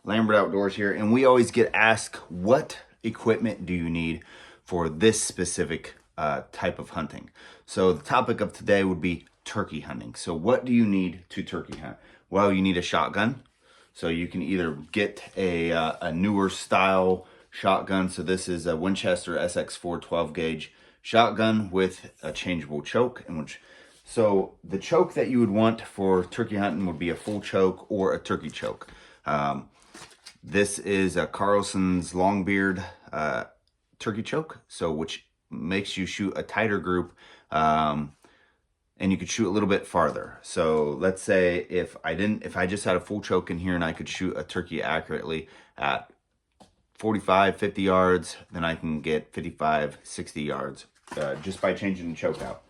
Lambert Outdoors here, and we always get asked, what equipment do you need for this specific type of hunting? So the topic of today would be turkey hunting. So what do you need to turkey hunt? Well, you need a shotgun. So you can either get a newer style shotgun. So this is a Winchester SX4 12 gauge shotgun with a changeable choke, so the choke that you would want for turkey hunting would be a full choke or a turkey choke. This is a Carlson's Longbeard turkey choke, so which makes you shoot a tighter group, and you could shoot a little bit farther. So let's say if I just had a full choke in here and I could shoot a turkey accurately at 45, 50 yards, then I can get 55, 60 yards just by changing the choke out.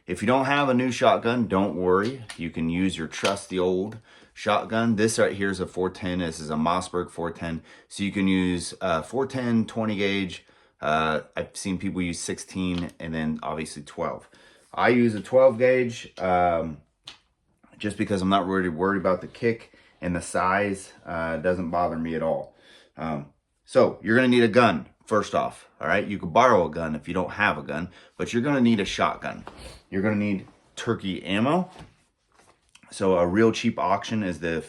If you don't have a new shotgun, don't worry. You can use your trusty old shotgun. This right here is a 410. This is a Mossberg 410. So you can use 410, 20 gauge. I've seen people use 16 and then obviously 12. I use a 12 gauge just because I'm not really worried about the kick, and the size doesn't bother me at all. So you're going to need a gun first off. All right, you can borrow a gun if you don't have a gun, but you're going to need a shotgun. You're going to need turkey ammo. So a real cheap option is the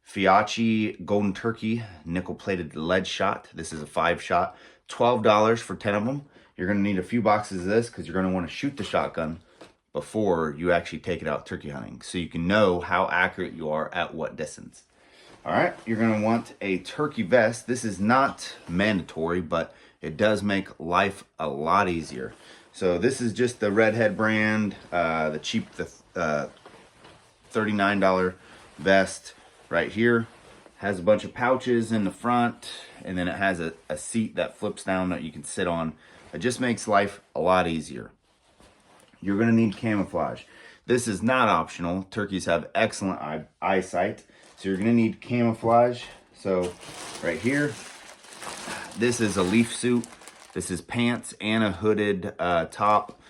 Fiacci Golden Turkey nickel-plated lead shot. This is a 5-shot, $12 for 10 of them. You're going to need a few boxes of this because you're going to want to shoot the shotgun before you actually take it out turkey hunting, so you can know how accurate you are at what distance. All right, you're going to want a turkey vest. This is not mandatory, but it does make life a lot easier. So this is just the Redhead brand, the cheap, $39 vest right here. Has a bunch of pouches in the front, and then it has a seat that flips down that you can sit on. It just makes life a lot easier. You're going to need camouflage. This is not optional. Turkeys have excellent eyesight, so you're going to need camouflage. So right here, this is a leaf suit. This is pants and a hooded top.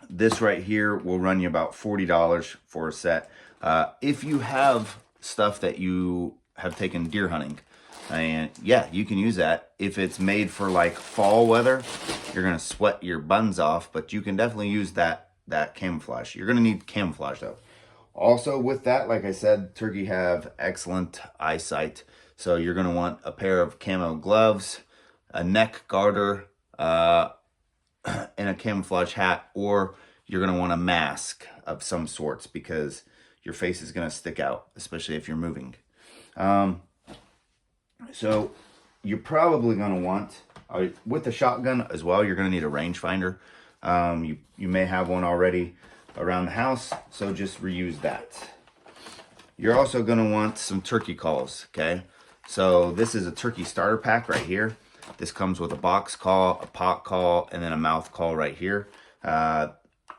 This right here will run you about $40 for a set. If you have stuff that you have taken deer hunting, and yeah, you can use that. If it's made for like fall weather, you're gonna sweat your buns off, but you can definitely use that camouflage. You're gonna need camouflage though. Also with that, like I said, turkey have excellent eyesight. So you're gonna want a pair of camo gloves, a neck garter, and a camouflage hat, or you're gonna want a mask of some sorts because your face is gonna stick out, especially if you're moving. So you're probably gonna want, with the shotgun as well, you're gonna need a rangefinder. You may have one already around the house, so just reuse that. You're also gonna want some turkey calls, okay? So this is a turkey starter pack right here. This comes with a box call, a pot call, and then a mouth call right here.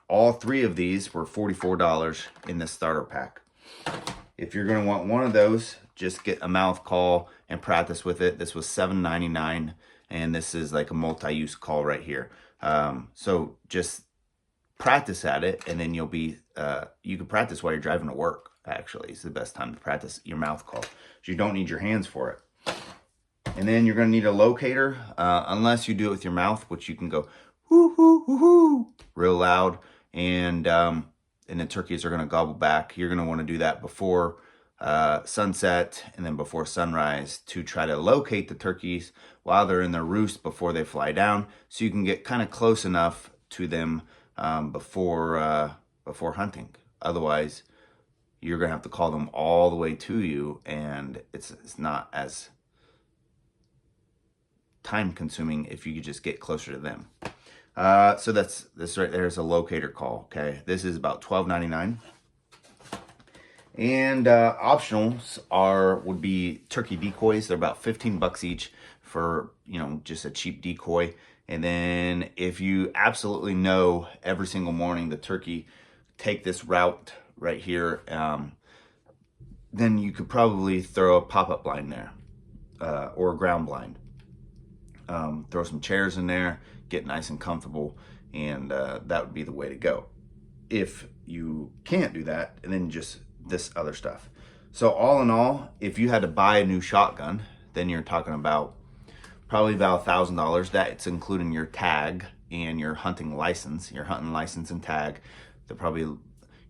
All three of these were $44 in the starter pack. If you're gonna want one of those, just get a mouth call and practice with it. This was $7.99, and this is like a multi-use call right here. So just practice at it, and then you'll be, you can practice while you're driving to work. Actually, it's the best time to practice your mouth call. So you don't need your hands for it. And then you're gonna need a locator, unless you do it with your mouth, which you can go whoo hoo hoo hoo real loud, and the turkeys are gonna gobble back. You're gonna want to do that before sunset and then before sunrise to try to locate the turkeys while they're in their roost before they fly down, so you can get kind of close enough to them before hunting. Otherwise, you're gonna have to call them all the way to you, and it's not as time consuming if you could just get closer to them. So this right there is a locator call. Okay, this is about $12.99. And optionals would be turkey decoys. They're about 15 bucks each for, just a cheap decoy. And then if you absolutely know every single morning the turkey take this route right here, then you could probably throw a pop-up blind there, or a ground blind. Throw some chairs in there, get nice and comfortable, and that would be the way to go. If you can't do that, and then just this other stuff. So all in all, if you had to buy a new shotgun, then you're talking about probably about $1,000. That's including your tag and your hunting license, and tag. They're probably,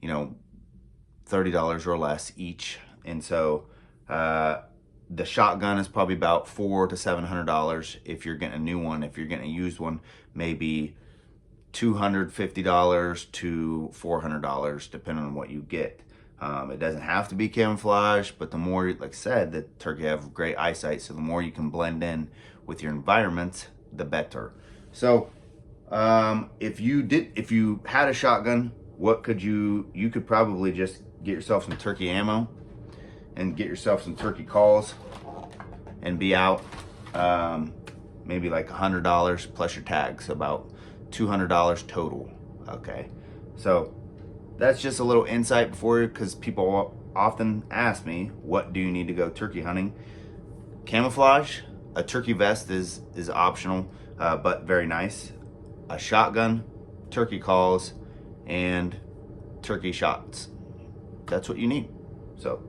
$30 or less each. And so the shotgun is probably about $400 to $700 if you're getting a new one. If you're getting a used one, maybe $250 to $400, depending on what you get. It doesn't have to be camouflage, but the more, like I said, the turkey have great eyesight, so the more you can blend in with your environment, the better. So if you had a shotgun, what could you could probably just get yourself some turkey ammo and get yourself some turkey calls and be out maybe like $100 plus your tags, about $200 total. Okay, so that's just a little insight for you, because people often ask me, what do you need to go turkey hunting? Camouflage, a turkey vest is optional, but very nice. A shotgun, turkey calls, and turkey shots. That's what you need. So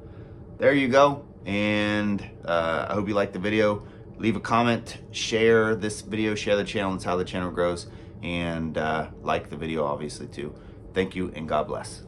there you go. And I hope you liked the video. Leave a comment, share this video, share the channel. That's how the channel grows. And like the video, obviously, too. Thank you, and God bless.